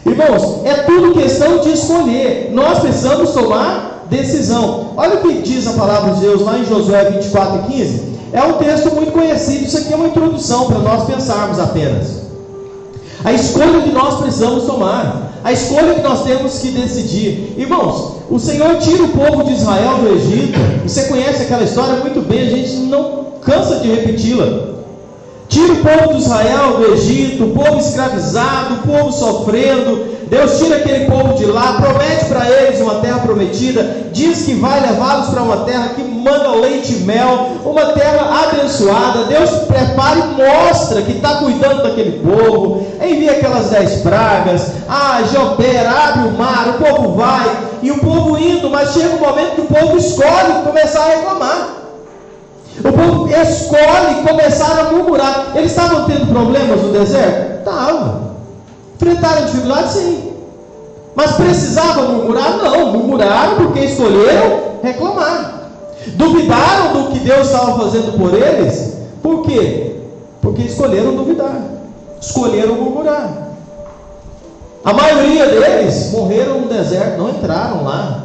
Irmãos, é tudo questão de escolher. Nós precisamos tomar decisão. Olha o que diz a palavra de Deus lá em Josué 24:15. É um texto muito conhecido. Isso aqui é uma introdução para nós pensarmos apenas. A escolha que nós precisamos tomar, a escolha que nós temos que decidir. Irmãos, o Senhor tira o povo de Israel do Egito. Você conhece aquela história muito bem, a gente não cansa de repeti-la. Tira o povo de Israel do Egito, o povo escravizado, o povo sofrendo. Deus tira aquele povo de lá, promete para eles uma terra prometida, diz que vai levá-los para uma terra que manda leite e mel, uma terra abençoada. Deus prepara e mostra que está cuidando daquele povo, envia aquelas 10 pragas, já opera, abre o mar, o povo vai, e o povo indo, mas chega um momento que o povo escolhe começar a reclamar. O povo escolhe começar a murmurar. Eles estavam tendo problemas no deserto? Estavam. Enfrentaram dificuldades? Sim. Mas precisavam murmurar? Não. Murmuraram porque escolheram reclamar. Duvidaram do que Deus estava fazendo por eles? Por quê? Porque escolheram duvidar. Escolheram murmurar. A maioria deles morreram no deserto, não entraram lá.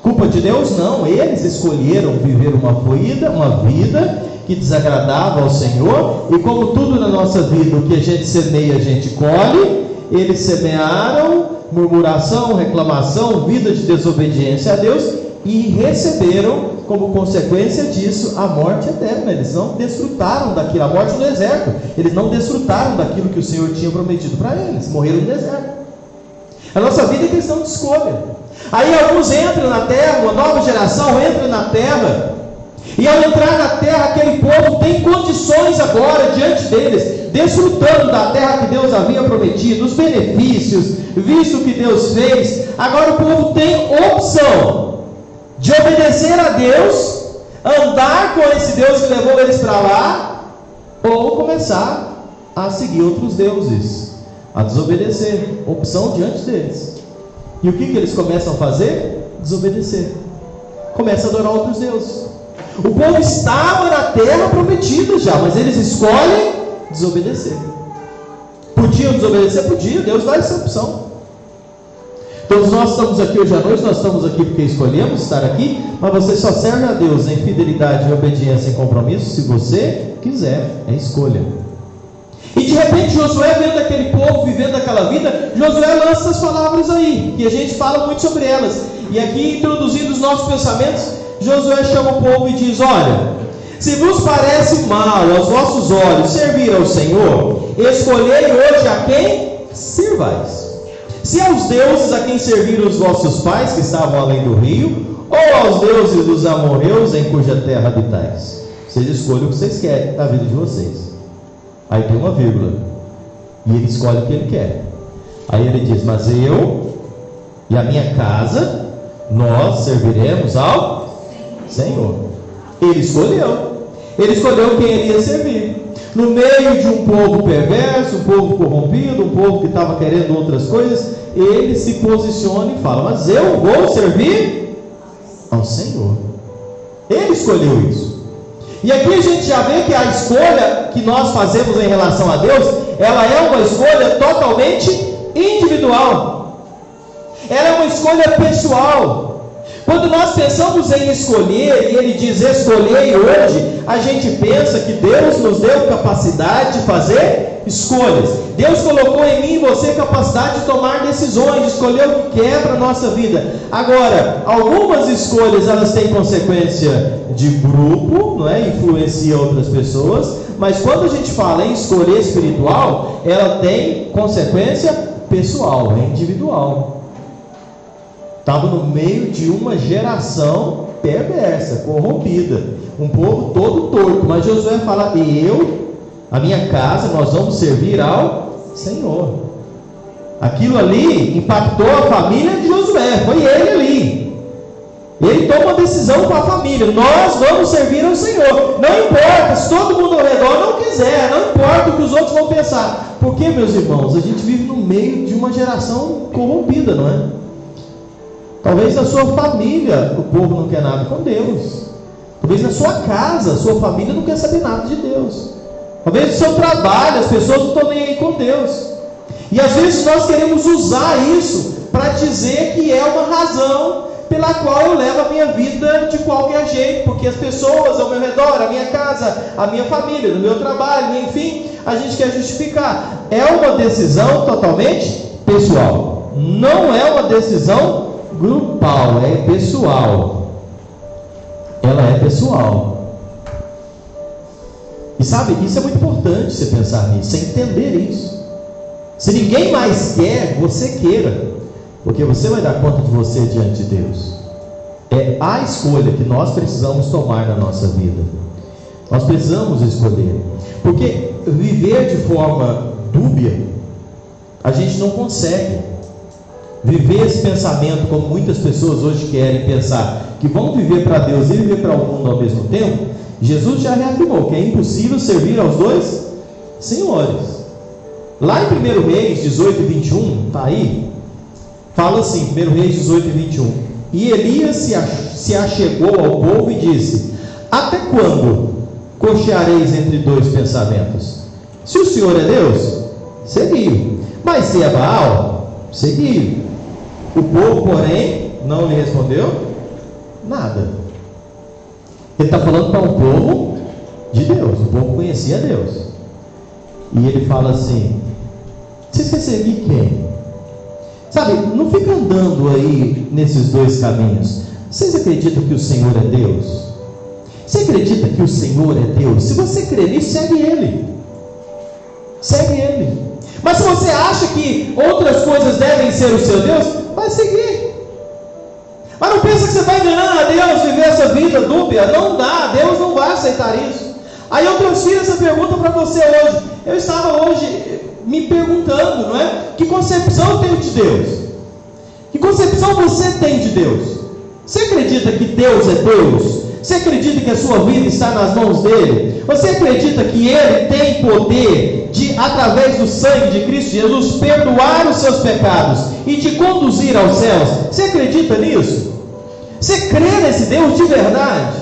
Culpa de Deus? Não, eles escolheram viver uma vida que desagradava ao Senhor, e como tudo na nossa vida, o que a gente semeia, a gente colhe. Eles semearam murmuração, reclamação, vida de desobediência a Deus, e receberam, como consequência disso, a morte eterna. Eles não desfrutaram daquilo, a morte no deserto, eles não desfrutaram daquilo que o Senhor tinha prometido para eles, morreram no deserto. A nossa vida é questão de escolha. Aí alguns entram na terra, uma nova geração entra na terra, e ao entrar na terra, aquele povo tem condições agora diante deles, desfrutando da terra que Deus havia prometido, os benefícios, visto o que Deus fez. Agora o povo tem opção de obedecer a Deus, andar com esse Deus que levou eles para lá, ou começar a seguir outros deuses, a desobedecer. Opção diante deles. E o que eles começam a fazer? Desobedecer. Começam a adorar outros deuses. O povo estava na terra prometida já, mas eles escolhem desobedecer. Podiam desobedecer? Podia. Deus dá essa opção. Todos nós estamos aqui hoje à noite, nós estamos aqui porque escolhemos estar aqui, mas você só serve a Deus em fidelidade, obediência e compromisso se você quiser. É escolha. E de repente Josué, vendo aquele povo vivendo aquela vida, Josué lança essas palavras aí, que a gente fala muito sobre elas. E aqui, introduzindo os nossos pensamentos, Josué chama o povo e diz: olha, se vos parece mal aos vossos olhos servir ao Senhor, escolhei hoje a quem servais. Se aos deuses a quem serviram os vossos pais, que estavam além do rio, ou aos deuses dos amorreus em cuja terra habitais. Vocês escolhem o que vocês querem da vida de vocês. Aí tem uma vírgula, e ele escolhe o que ele quer. Aí ele diz: mas eu e a minha casa, nós serviremos ao Senhor. Ele escolheu quem ele ia servir. No meio de um povo perverso, um povo corrompido, um povo que estava querendo outras coisas, ele se posiciona e fala: mas eu vou servir ao Senhor. Ele escolheu isso. E aqui a gente já vê que a escolha que nós fazemos em relação a Deus, ela é uma escolha totalmente individual. Ela é uma escolha pessoal. Quando nós pensamos em escolher, e ele diz: escolhei hoje, a gente pensa que Deus nos deu capacidade de fazer escolhas. Deus colocou em mim e você capacidade de tomar decisões, de escolher o que quer para a nossa vida. Agora, algumas escolhas elas têm consequência de grupo, não é? Influencia outras pessoas, mas quando a gente fala em escolha espiritual, ela tem consequência pessoal, é individual. Estava no meio de uma geração perversa, corrompida, um povo todo torto, mas Josué fala: eu, a minha casa, nós vamos servir ao Senhor. Aquilo ali impactou a família de Josué, foi ele ali. Ele toma uma decisão com a família: nós vamos servir ao Senhor. Não importa se todo mundo ao redor não quiser, não importa o que os outros vão pensar. Porque, meus irmãos, a gente vive no meio de uma geração corrompida, não é? Talvez na sua família o povo não quer nada com Deus. Talvez na sua casa, a sua família não quer saber nada de Deus. Talvez no seu trabalho as pessoas não estão nem aí com Deus. E às vezes nós queremos usar isso para dizer que é uma razão pela qual eu levo a minha vida de qualquer jeito, porque as pessoas ao meu redor, a minha casa, a minha família, o meu trabalho, enfim, a gente quer justificar. É uma decisão totalmente pessoal, não é uma decisão grupal, é pessoal. Ela é pessoal. E sabe, isso é muito importante você pensar nisso, você entender isso. Se ninguém mais quer, você queira, porque você vai dar conta de você diante de Deus. É a escolha que nós precisamos tomar na nossa vida. Nós precisamos escolher, porque viver de forma dúbia, a gente não consegue viver esse pensamento como muitas pessoas hoje querem pensar, que vão viver para Deus e viver para o mundo ao mesmo tempo. Jesus já reafirmou que é impossível servir aos dois senhores. Lá em 1 Reis 18 e 21, está aí, fala assim, 1 Reis 18 e 21, e Elias se achegou ao povo e disse: até quando cocheareis entre dois pensamentos? Se o Senhor é Deus, seguiu, mas se é Baal, seguiu. O povo, porém, não lhe respondeu nada. Ele está falando para um povo de Deus, o povo conhecia Deus. E ele fala assim: vocês querem seguir quem? Sabe, não fica andando aí nesses dois caminhos. Vocês acreditam que o Senhor é Deus? Você acredita que o Senhor é Deus? Se você crê nisso, segue Ele. Segue Ele. Mas se você acha que outras coisas devem ser o seu Deus, vai seguir. Mas não pensa que você vai enganando a Deus, viver essa vida dúbia. Não dá, Deus não vai aceitar isso. Aí eu transfiro essa pergunta para você hoje. Eu estava hoje me perguntando, não é? Que concepção eu tenho de Deus? Que concepção você tem de Deus? Você acredita que Deus é Deus? Você acredita que a sua vida está nas mãos dele? Você acredita que ele tem poder de, através do sangue de Cristo Jesus, perdoar os seus pecados e te conduzir aos céus? Você acredita nisso? Você crê nesse Deus de verdade?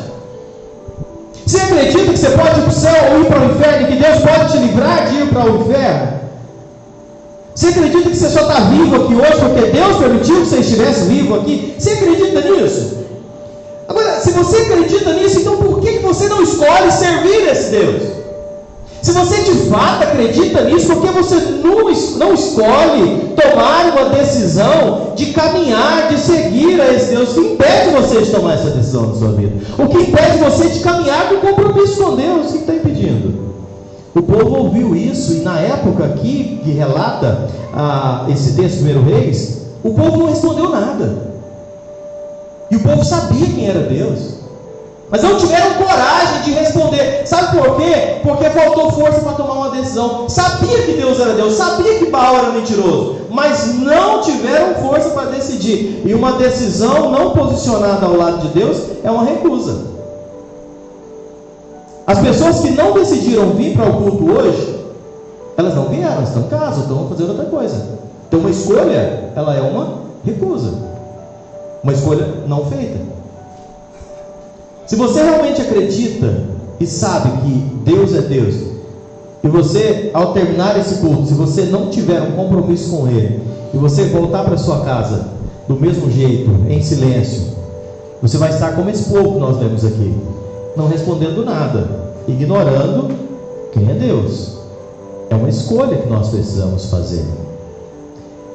Você acredita que você pode ir para o céu ou ir para o inferno, e que Deus pode te livrar de ir para o inferno? Você acredita que você só está vivo aqui hoje porque Deus permitiu que você estivesse vivo aqui? Você acredita nisso? Agora, se você acredita nisso, então por que você não escolhe servir esse Deus? Se você de fato acredita nisso, por que você não escolhe tomar uma decisão de caminhar, de seguir a esse Deus? O que impede você de tomar essa decisão na sua vida? O que impede você de caminhar com compromisso com Deus? O que está impedindo? O povo ouviu isso, e na época aqui que relata esse texto, 1 Reis, o povo não respondeu nada. E o povo sabia quem era Deus, mas não tiveram coragem de responder. Sabe por quê? Porque faltou força para tomar uma decisão. Sabia que Deus era Deus, sabia que Baal era mentiroso, mas não tiveram força para decidir. E uma decisão não posicionada ao lado de Deus é uma recusa. As pessoas que não decidiram vir para o culto hoje, elas não vieram, elas estão em casa, estão fazendo outra coisa. Então uma escolha, ela é uma recusa, uma escolha não feita. Se você realmente acredita e sabe que Deus é Deus, e você, ao terminar esse culto, se você não tiver um compromisso com Ele, e você voltar para sua casa do mesmo jeito, em silêncio, você vai estar como esse povo que nós vemos aqui, não respondendo nada, ignorando quem é Deus. É uma escolha que nós precisamos fazer.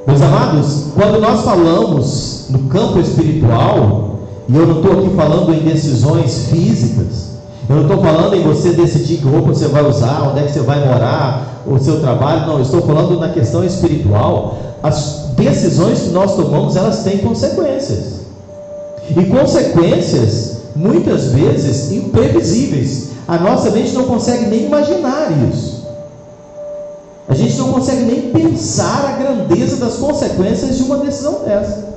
Meus amados, quando nós falamos no campo espiritual, e eu não estou aqui falando em decisões físicas, eu não estou falando em você decidir que roupa você vai usar, onde é que você vai morar, o seu trabalho, não, eu estou falando na questão espiritual. As decisões que nós tomamos, elas têm consequências, e consequências muitas vezes imprevisíveis. A nossa mente não consegue nem imaginar isso. A gente não consegue nem pensar a grandeza das consequências de uma decisão dessa.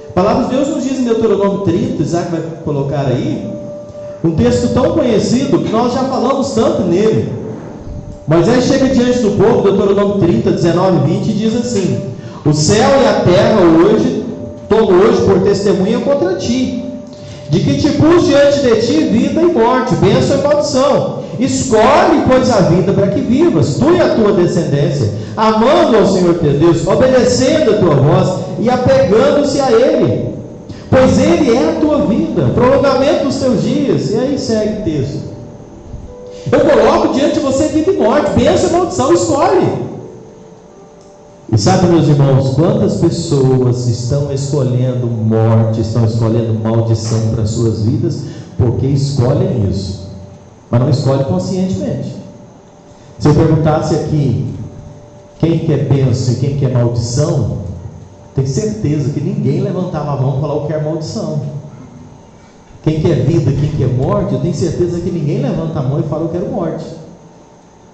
A palavra de Deus nos diz em Deuteronômio 30, Isaac vai colocar aí, um texto tão conhecido que nós já falamos tanto nele. Moisés chega diante do povo, Deuteronômio 30, 19 e 20, e diz assim: o céu e a terra tomo hoje por testemunha contra ti, de que te pus diante de ti vida e morte, bênção e maldição. escolhe, pois, a vida para que vivas, tu e a tua descendência, amando ao Senhor teu Deus, obedecendo a tua voz e apegando-se a Ele, pois Ele é a tua vida, prolongamento dos teus dias. E aí segue o texto: eu coloco diante de você vida e morte, bênção e maldição, escolhe. E sabe, meus irmãos, quantas pessoas estão escolhendo morte, estão escolhendo maldição para as suas vidas, porque escolhem isso, mas não escolhem conscientemente. Se eu perguntasse aqui quem quer bênção e quem quer maldição, tenho certeza que ninguém levantava a mão e falava eu quero maldição. Quem quer vida, quem quer morte, eu tenho certeza que ninguém levanta a mão e fala eu quero morte.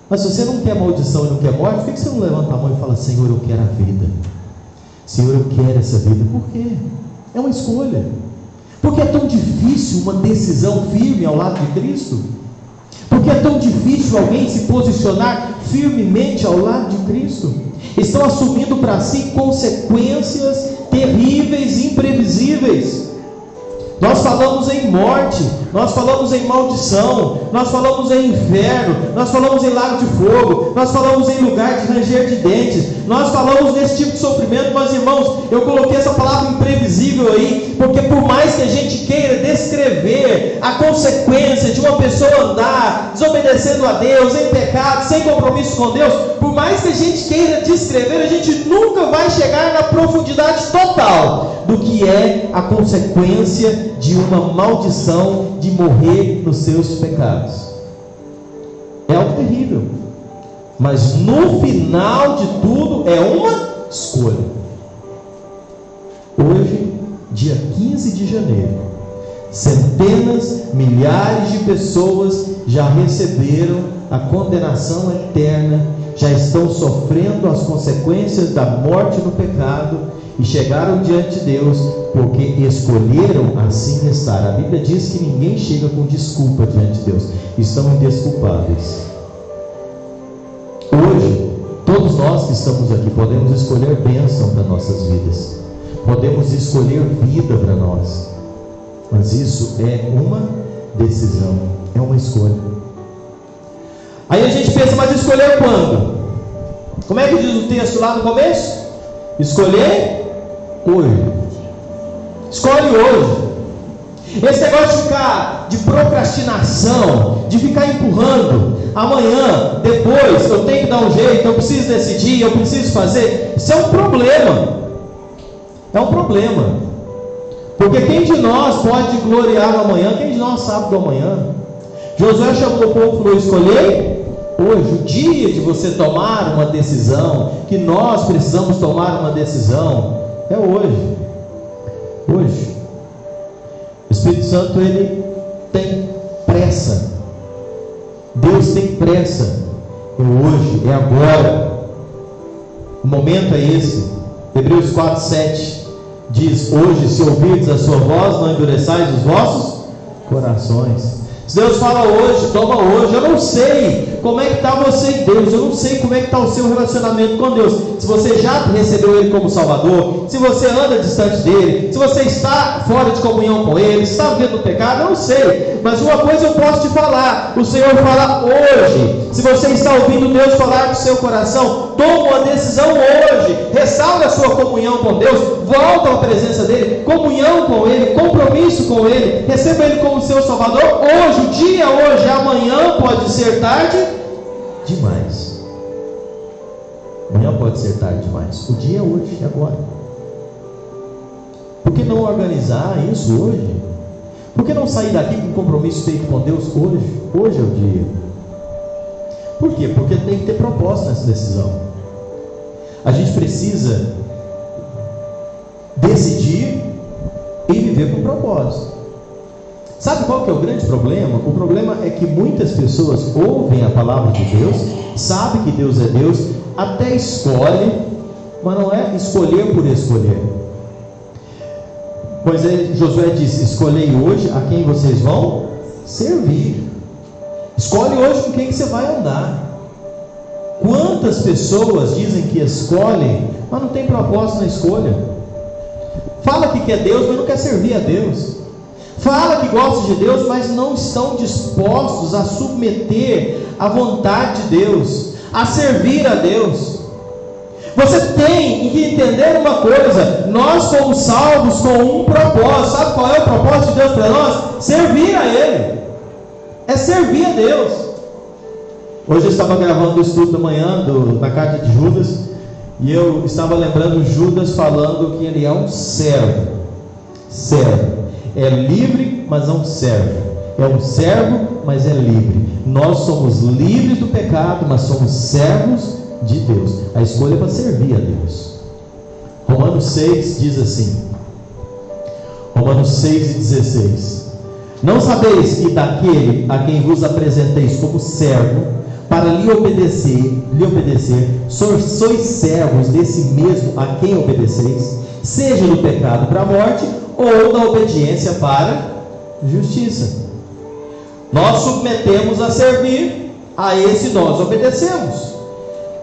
Mas se você não quer maldição e não quer morte, por que você não levanta a mão e fala, Senhor, eu quero a vida? Senhor, eu quero essa vida. Por quê? É uma escolha. Porque é tão difícil uma decisão firme ao lado de Cristo? Porque é tão difícil alguém se posicionar firmemente ao lado de Cristo? Estão assumindo para si consequências terríveis e imprevisíveis. Nós falamos em morte, nós falamos em maldição, nós falamos em inferno, nós falamos em lago de fogo, nós falamos em lugar de ranger de dentes, nós falamos nesse tipo de sofrimento. Mas irmãos, eu coloquei essa palavra imprevisível aí, porque por mais que a gente queira descrever a consequência de uma pessoa andar desobedecendo a Deus, em pecado, sem compromisso com Deus, por mais que a gente queira descrever, a gente nunca vai chegar na profundidade total do que é a consequência de uma maldição, de morrer nos seus pecados. É algo terrível, mas no final de tudo é uma escolha. Hoje, dia 15 de janeiro, centenas, milhares de pessoas já receberam a condenação eterna, já estão sofrendo as consequências da morte no pecado e chegaram diante de Deus porque escolheram assim estar. A Bíblia diz que ninguém chega com desculpa diante de Deus, estão indesculpáveis. Hoje, todos nós que estamos aqui podemos escolher bênção para nossas vidas, podemos escolher vida para nós, mas isso é uma decisão, é uma escolha. Aí a gente pensa, mas escolher quando? Como é que diz o texto lá no começo? Escolher hoje. Escolhe hoje. Esse negócio de procrastinação, de ficar empurrando, amanhã, depois, eu tenho que dar um jeito, eu preciso decidir, eu preciso fazer, isso é um problema. É um problema. Porque quem de nós pode gloriar no amanhã? Quem de nós sabe do amanhã? Josué chamou o povo e falou, escolhei hoje. O dia de você tomar uma decisão, que nós precisamos tomar uma decisão, é hoje. Hoje. O Espírito Santo, ele tem pressa. Deus tem pressa. É hoje, é agora. O momento é esse. Hebreus 4:7 diz, hoje, se ouvirdes a sua voz, não endureçais os vossos corações. Se Deus fala hoje, toma hoje. Eu não sei como é que está você e Deus, eu não sei como é que está o seu relacionamento com Deus, se você já recebeu Ele como Salvador, se você anda distante dEle, se você está fora de comunhão com Ele, se está vivendo no pecado, eu não sei, mas uma coisa eu posso te falar, o Senhor fala hoje. Se você está ouvindo Deus falar do seu coração, toma uma decisão hoje, restaura a sua comunhão com Deus, volta à presença dEle, comunhão com Ele, compromisso com Ele, receba Ele como seu Salvador hoje. O dia hoje, amanhã pode ser tarde demais. Amanhã pode ser tarde demais. O dia é hoje, é agora. Por que não organizar isso hoje? Por que não sair daqui com um compromisso feito com Deus hoje? Hoje é o dia. Por quê? Porque tem que ter propósito nessa decisão. A gente precisa decidir e viver com propósito. Sabe qual que é o grande problema? O problema é que muitas pessoas ouvem a palavra de Deus, sabem que Deus é Deus, até escolhem, mas não é escolher por escolher. Pois é, Josué disse, escolhei hoje a quem vocês vão servir. Escolhe hoje com quem que você vai andar. Quantas pessoas dizem que escolhem, mas não tem propósito na escolha? Fala que quer Deus, mas não quer servir a Deus. Fala que gostam de Deus, mas não estão dispostos a submeter a vontade de Deus, a servir a Deus. Você tem que entender uma coisa: nós fomos salvos com um propósito. Sabe qual é o propósito de Deus para nós? Servir a Ele. É servir a Deus. Hoje eu estava gravando o estudo da manhã da carta de Judas, e eu estava lembrando Judas falando que ele é um servo. É livre, mas é um servo. É um servo, mas é livre. Nós somos livres do pecado, mas somos servos de Deus. A escolha é para servir a Deus. Romanos 6 diz assim, Romanos 6:16: não sabeis que daquele a quem vos apresenteis como servo, para lhe obedecer, sois servos desse mesmo a quem obedeceis, seja do pecado para a morte, ou da obediência para a justiça. Nós submetemos a servir, a esse nós obedecemos.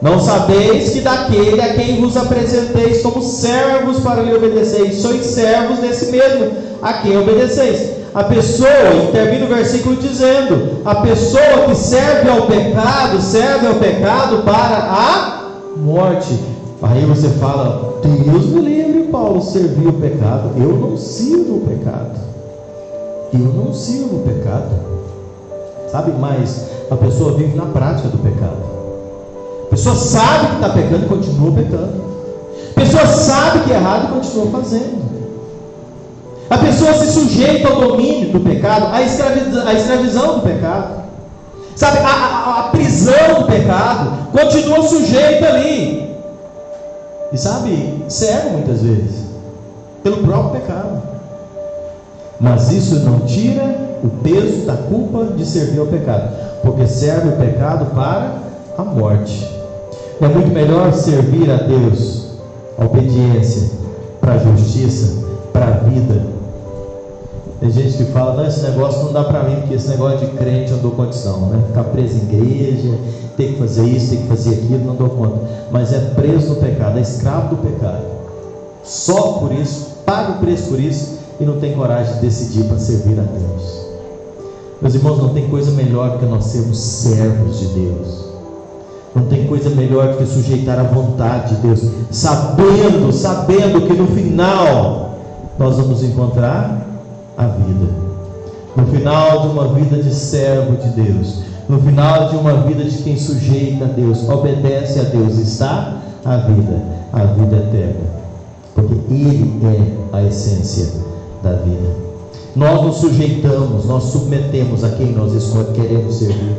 Não sabeis que daquele a quem vos apresenteis como servos para lhe obedeceis, sois servos desse mesmo a quem obedeceis. A pessoa, e termina o versículo dizendo: a pessoa que serve ao pecado para a morte. Aí você fala: Deus me livre, Paulo, servir o pecado. Eu não sirvo o pecado. Sabe, mas a pessoa vive na prática do pecado. A pessoa sabe que está pecando e continua pecando. A pessoa sabe que é errado e continua fazendo. A pessoa se sujeita ao domínio do pecado, à escravidão do pecado. Sabe, a prisão do pecado continua sujeita ali. E sabe, cego muitas vezes, pelo próprio pecado. Mas isso não tira o peso da culpa de servir ao pecado, porque serve o pecado para a morte. É muito melhor servir a Deus, a obediência, para a justiça, para a vida. Tem gente que fala: não, esse negócio não dá para mim, porque esse negócio de crente eu não dou condição, né? Ficar preso em igreja, tem que fazer isso, tem que fazer aquilo, não dou conta. Mas é preso no pecado, é escravo do pecado, só por isso, paga o preço por isso, e não tem coragem de decidir para servir a Deus. Meus irmãos, não tem coisa melhor do que nós sermos servos de Deus. Não tem coisa melhor do que sujeitar a vontade de Deus, sabendo que no final nós vamos encontrar a vida. No final de uma vida de servo de Deus, no final de uma vida de quem sujeita a Deus, obedece a Deus, está a vida eterna, porque Ele é a essência da vida. Nós nos sujeitamos, nós submetemos a quem nós queremos servir.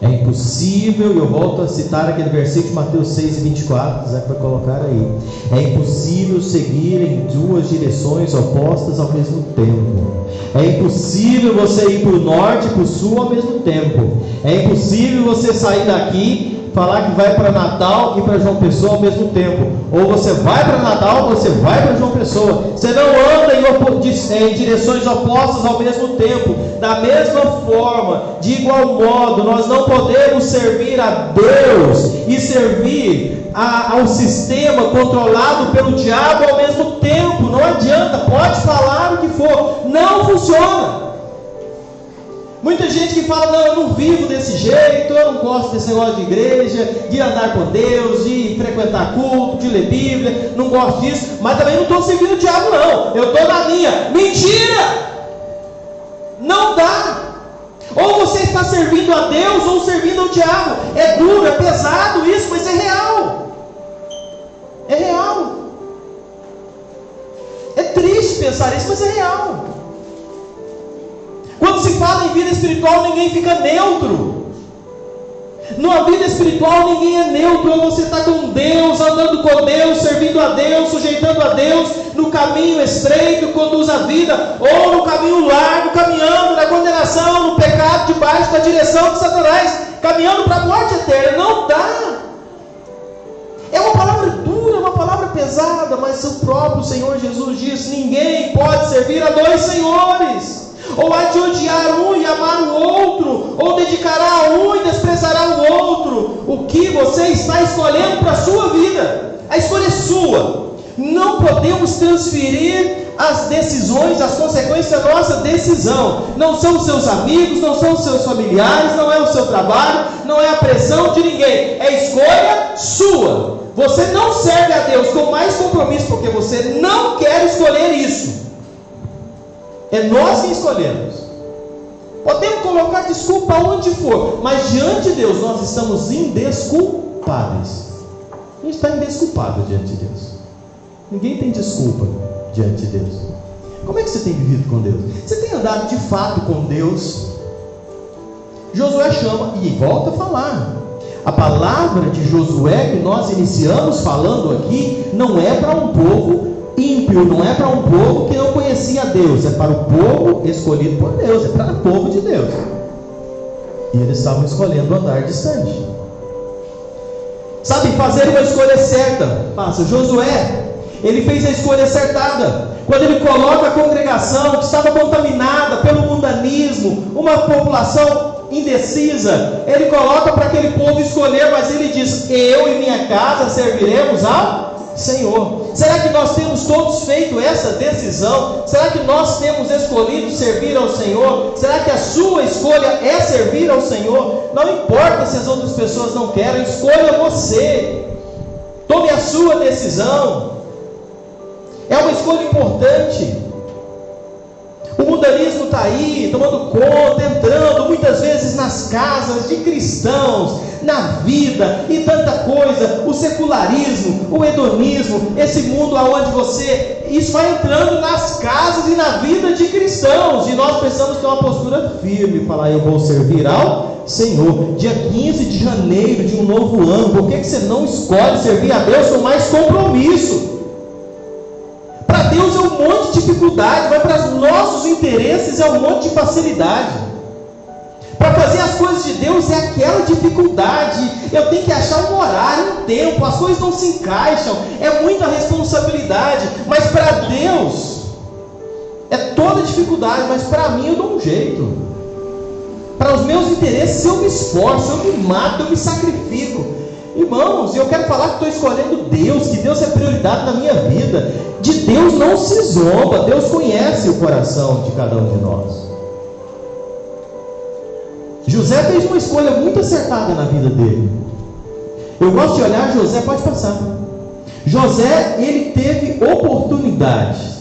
É impossível, e eu volto a citar aquele versículo de Mateus 6:24, Zé vai colocar aí. É impossível seguir em duas direções opostas ao mesmo tempo. É impossível você ir para o norte e para o sul ao mesmo tempo. É impossível você sair daqui, falar que vai para Natal e para João Pessoa ao mesmo tempo. Ou você vai para Natal ou você vai para João Pessoa. Você não anda em direções opostas ao mesmo tempo. Da mesma forma, de igual modo, nós não podemos servir a Deus e servir ao sistema controlado pelo diabo ao mesmo tempo. Não adianta, pode falar o que for, não funciona. Muita gente que fala: não, eu não vivo desse jeito, eu não gosto desse negócio de igreja, de andar com Deus, de frequentar culto, de ler Bíblia, não gosto disso, mas também não estou servindo o diabo não, eu estou na minha. Mentira! Não dá. Ou você está servindo a Deus ou servindo ao diabo. É duro, é pesado isso, mas é real. É real. É triste pensar isso, mas é real. Quando se fala em vida espiritual, ninguém fica neutro. Numa vida espiritual, ninguém é neutro. Ou você está com Deus, andando com Deus, servindo a Deus, sujeitando a Deus, no caminho estreito que conduz à vida, ou no caminho largo, caminhando na condenação, no pecado, debaixo da direção de Satanás, caminhando para a morte eterna. Não dá. É uma palavra dura, uma palavra pesada, mas o próprio Senhor Jesus diz: ninguém pode servir a dois senhores. Ou há de odiar um e amar o outro, ou dedicará a um e desprezará o outro. O que você está escolhendo para a sua vida? A escolha é sua. Não podemos transferir as decisões, as consequências da nossa decisão. Não são os seus amigos, não são os seus familiares, não é o seu trabalho, não é a pressão de ninguém, é escolha sua. Você não serve a Deus com mais compromisso porque você não quer escolher isso. É nós que escolhemos. Podemos colocar desculpa onde for, mas diante de Deus nós estamos indesculpáveis. A gente está indesculpável diante de Deus. Ninguém tem desculpa diante de Deus. Como é que você tem vivido com Deus? Você tem andado de fato com Deus? Josué chama e volta a falar. A palavra de Josué que nós iniciamos falando aqui não é para um povo ímpio, não é para um povo que não conhecia Deus, é para o povo escolhido por Deus, é para o povo de Deus. E eles estavam escolhendo andar distante. Sabe, fazer uma escolha certa. Passa, Josué, ele fez a escolha acertada. Quando ele coloca a congregação que estava contaminada pelo mundanismo, uma população indecisa, ele coloca para aquele povo escolher, mas ele diz: eu e minha casa serviremos ao Senhor. Será que nós temos todos feito essa decisão? Será que nós temos escolhido servir ao Senhor? Será que a sua escolha é servir ao Senhor? Não importa se as outras pessoas não querem, escolha você. Tome a sua decisão. É uma escolha importante. O mundanismo está aí, tomando conta, entrando muitas vezes nas casas de cristãos, na vida e tanta coisa. O secularismo, o hedonismo, esse mundo aonde isso vai entrando nas casas e na vida de cristãos. E nós precisamos ter uma postura firme, falar: eu vou servir ao Senhor. Dia 15 de janeiro de um novo ano, por que você não escolhe servir a Deus com mais compromisso? Para Deus é um monte de dificuldade, mas para os nossos interesses é um monte de facilidade. Para fazer as coisas de Deus é aquela dificuldade. Eu tenho que achar um horário, um tempo, as coisas não se encaixam, é muita responsabilidade. Mas para Deus é toda dificuldade, mas para mim eu dou um jeito. Para os meus interesses eu me esforço, eu me mato, eu me sacrifico. Irmãos, eu quero falar que estou escolhendo Deus, que Deus é prioridade na minha vida. De Deus não se zomba, Deus conhece o coração de cada um de nós. José fez uma escolha muito acertada na vida dele. Eu gosto de olhar José, pode passar. José, ele teve oportunidade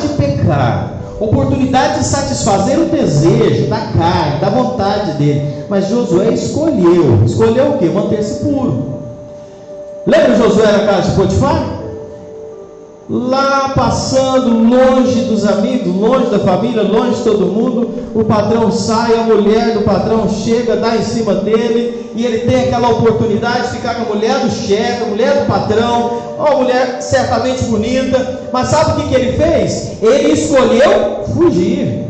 de pecar, oportunidade de satisfazer o desejo da carne, da vontade dele. Mas Josué escolheu o quê? Manter-se puro. Lembra Josué na casa de Potifar? Lá passando, longe dos amigos, longe da família, longe de todo mundo, o patrão sai, a mulher do patrão chega, dá em cima dele, e ele tem aquela oportunidade de ficar com a mulher do chefe, a mulher do patrão, uma mulher certamente bonita. Mas sabe o que ele fez? Ele escolheu fugir.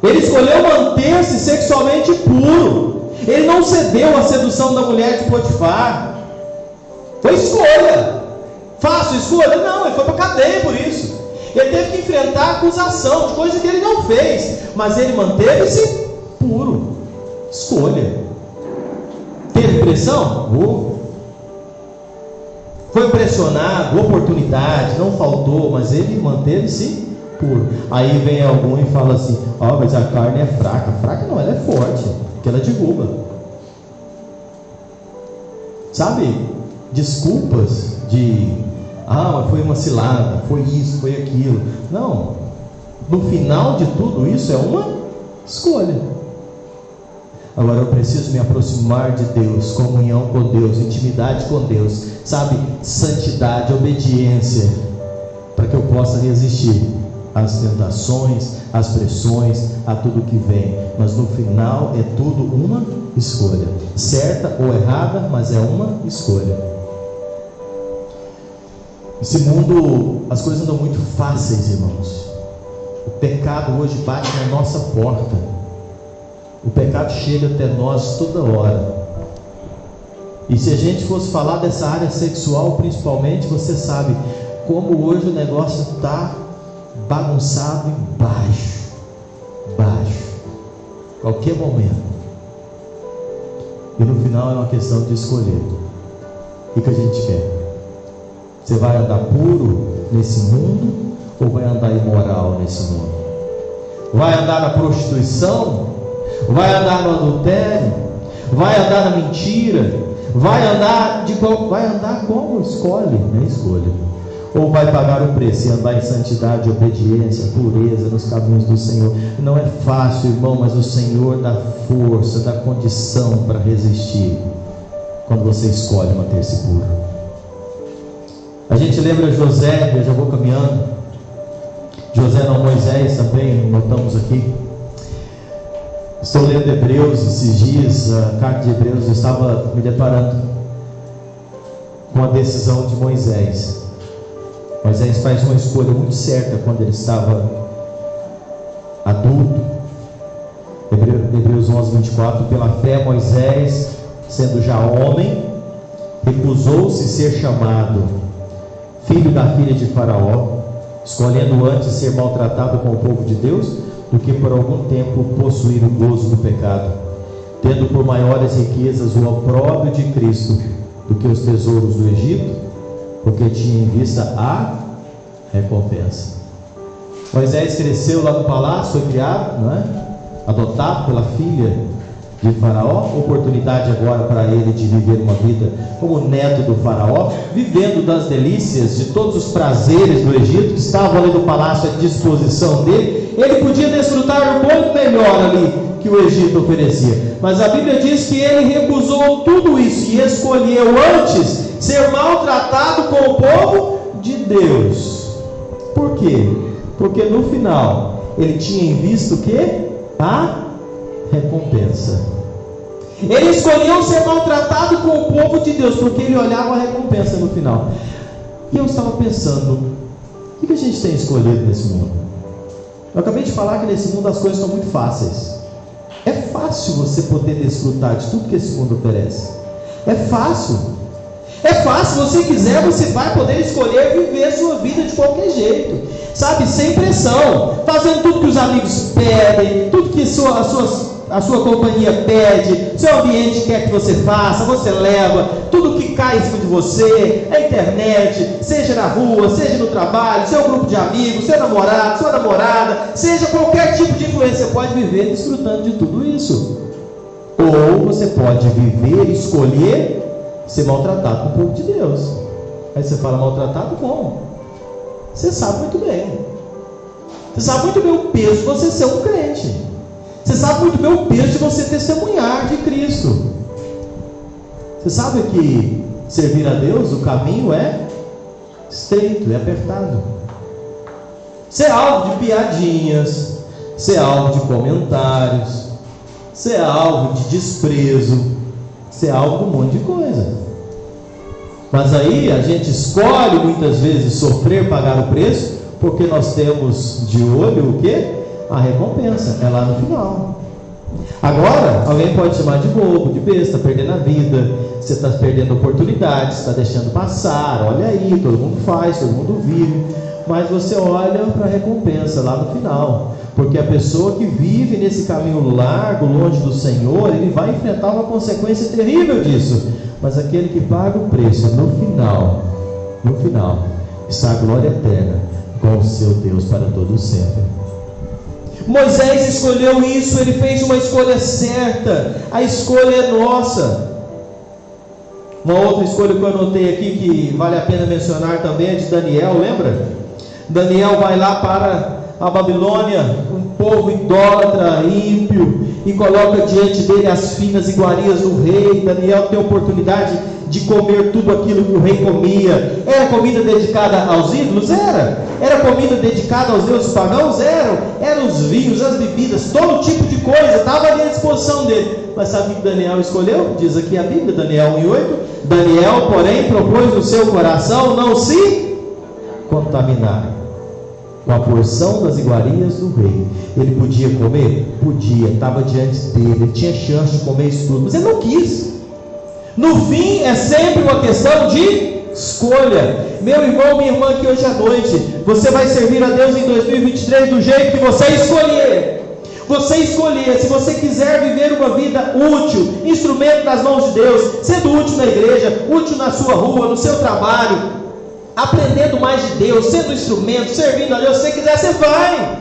Ele escolheu manter-se sexualmente puro. Ele não cedeu à sedução da mulher de Potifar. Foi escolha. Fácil escolha? Não, ele foi para a cadeia por isso. Ele teve que enfrentar a acusação de coisa que ele não fez, mas ele manteve-se puro. Escolha. Teve pressão? Foi pressionado, oportunidade, não faltou, mas ele manteve-se puro. Aí vem algum e fala assim: mas a carne é fraca. Fraca não, ela é forte, porque ela derruba. Sabe, desculpas de mas foi uma cilada, foi isso, foi aquilo. Não, no final de tudo isso é uma escolha. Agora eu preciso me aproximar de Deus, comunhão com Deus, intimidade com Deus, sabe, santidade, obediência, para que eu possa resistir às tentações, às pressões, a tudo que vem. Mas no final é tudo uma escolha, certa ou errada, mas é uma escolha. Esse mundo, as coisas andam muito fáceis, irmãos. O pecado hoje bate na nossa porta. O pecado chega até nós toda hora. E se a gente fosse falar dessa área sexual principalmente, você sabe como hoje o negócio está bagunçado e baixo. Qualquer momento. E no final é uma questão de escolher. O que a gente quer? Você vai andar puro nesse mundo ou vai andar imoral nesse mundo? Vai andar na prostituição? Vai andar no adultério? Vai andar na mentira? Vai andar como escolhe, né? Escolha. Ou vai pagar o preço e andar em santidade, obediência, pureza nos caminhos do Senhor. Não é fácil, irmão, mas o Senhor dá força, dá condição para resistir quando você escolhe manter-se puro. A gente lembra José, eu já vou caminhando. José não, Moisés também, notamos aqui. Estou lendo Hebreus esses dias, a carta de Hebreus, eu estava me deparando com a decisão de Moisés. Moisés faz uma escolha muito certa quando ele estava adulto. Hebreus 11, 24. Pela fé, Moisés, sendo já homem, recusou-se ser chamado filho da filha de Faraó, escolhendo antes ser maltratado com o povo de Deus, do que por algum tempo possuir o gozo do pecado, tendo por maiores riquezas o opróbrio de Cristo do que os tesouros do Egito, porque tinha em vista a recompensa. Moisés cresceu lá no palácio, foi criado, não é? Adotado pela filha de Faraó, oportunidade agora para ele de viver uma vida como neto do Faraó, vivendo das delícias, de todos os prazeres do Egito, que estavam ali no palácio à disposição dele. Ele podia desfrutar muito melhor ali que o Egito oferecia, mas a Bíblia diz que ele recusou tudo isso e escolheu antes ser maltratado com o povo de Deus. Por quê? Porque no final ele tinha em vista o quê? A recompensa. Ele escolheu ser maltratado com o povo de Deus, porque ele olhava a recompensa no final. E eu estava pensando, o que a gente tem escolhido nesse mundo? Eu acabei de falar que nesse mundo as coisas estão muito fáceis. É fácil você poder desfrutar de tudo que esse mundo oferece. É fácil. É fácil, se você quiser, você vai poder escolher viver a sua vida de qualquer jeito, sabe, sem pressão, fazendo tudo que os amigos pedem, tudo que a sua companhia pede, seu ambiente quer que você faça, você leva, tudo que cai em cima de você, a internet, seja na rua, seja no trabalho, seu grupo de amigos, seu namorado, sua namorada, seja qualquer tipo de influência, você pode viver desfrutando de tudo isso. Ou você pode viver, escolher ser maltratado com o povo de Deus. Aí você fala, maltratado como? Você sabe muito bem. Você sabe muito bem o peso de você ser um crente. Você sabe muito bem o peso de você testemunhar de Cristo. Você sabe que servir a Deus, o caminho é estreito, é apertado. Ser alvo de piadinhas, ser alvo de comentários, ser alvo de desprezo, ser alvo de um monte de coisa. Mas aí a gente escolhe muitas vezes sofrer, pagar o preço, porque nós temos de olho o quê? A recompensa, é lá no final. Agora, alguém pode chamar de bobo, de besta, perdendo a vida, você está perdendo oportunidades, está deixando passar, olha aí, todo mundo faz, todo mundo vive, mas você olha para a recompensa lá no final, porque a pessoa que vive nesse caminho largo, longe do Senhor, ele vai enfrentar uma consequência terrível disso, mas aquele que paga o preço, no final, está a glória eterna com o seu Deus para todo sempre. Moisés escolheu isso, ele fez uma escolha certa, a escolha é nossa. Uma outra escolha que eu anotei aqui, que vale a pena mencionar também, é de Daniel, lembra? Daniel vai lá para a Babilônia, um povo idólatra, ímpio, e coloca diante dele as finas iguarias do rei. Daniel tem a oportunidade de comer tudo aquilo que o rei comia. Era comida dedicada aos ídolos? Era comida dedicada aos deuses pagãos? Eram os vinhos, as bebidas, todo tipo de coisa, estava ali à disposição dele. Mas sabe o que Daniel escolheu? Diz aqui a Bíblia, Daniel 1:8. Daniel, porém, propôs no seu coração não se contaminar com a porção das iguarias do rei. Ele podia comer? Podia, estava diante dele, ele tinha chance de comer isso tudo, mas ele não quis. No fim, é sempre uma questão de escolha. Meu irmão, minha irmã, que hoje à noite você vai servir a Deus em 2023 do jeito que você escolher. Você escolher, se você quiser viver uma vida útil, instrumento nas mãos de Deus, sendo útil na igreja, útil na sua rua, no seu trabalho, aprendendo mais de Deus, sendo instrumento, servindo a Deus. Se você quiser, você vai.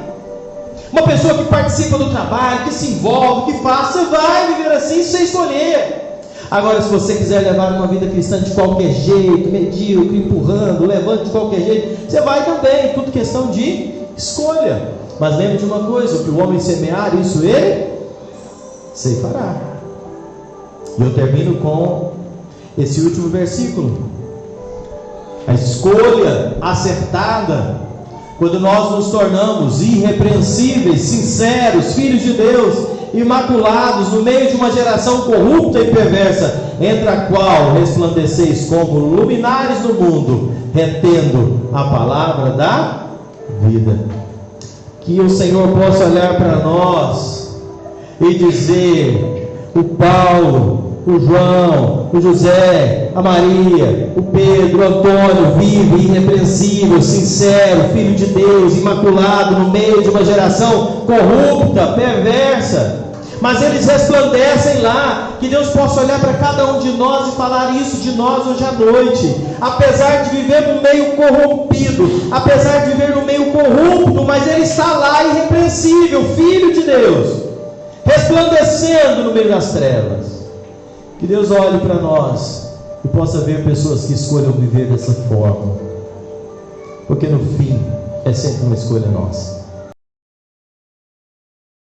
Uma pessoa que participa do trabalho, que se envolve, que faz, você vai viver assim, se você escolher. Agora, se você quiser levar uma vida cristã de qualquer jeito, medíocre, empurrando, levando de qualquer jeito, você vai também. Tudo questão de escolha. Mas lembre de uma coisa: o que o homem semear, isso ele ceifará. E eu termino com esse último versículo. A escolha acertada, quando nós nos tornamos irrepreensíveis, sinceros, filhos de Deus, imaculados, no meio de uma geração corrupta e perversa, entre a qual resplandeceis como luminares no mundo, retendo a palavra da vida. Que o Senhor possa olhar para nós e dizer: o Paulo, o João, o José, a Maria, o Pedro, o Antônio, vive irrepreensível, sincero, filho de Deus, imaculado, no meio de uma geração corrupta, perversa, mas eles resplandecem lá. Que Deus possa olhar para cada um de nós e falar isso de nós hoje à noite. Apesar de viver no meio corrompido, apesar de viver no meio corrupto, mas ele está lá irrepreensível, filho de Deus, resplandecendo no meio das trevas. Que Deus olhe para nós e possa ver pessoas que escolham viver dessa forma, porque no fim é sempre uma escolha nossa.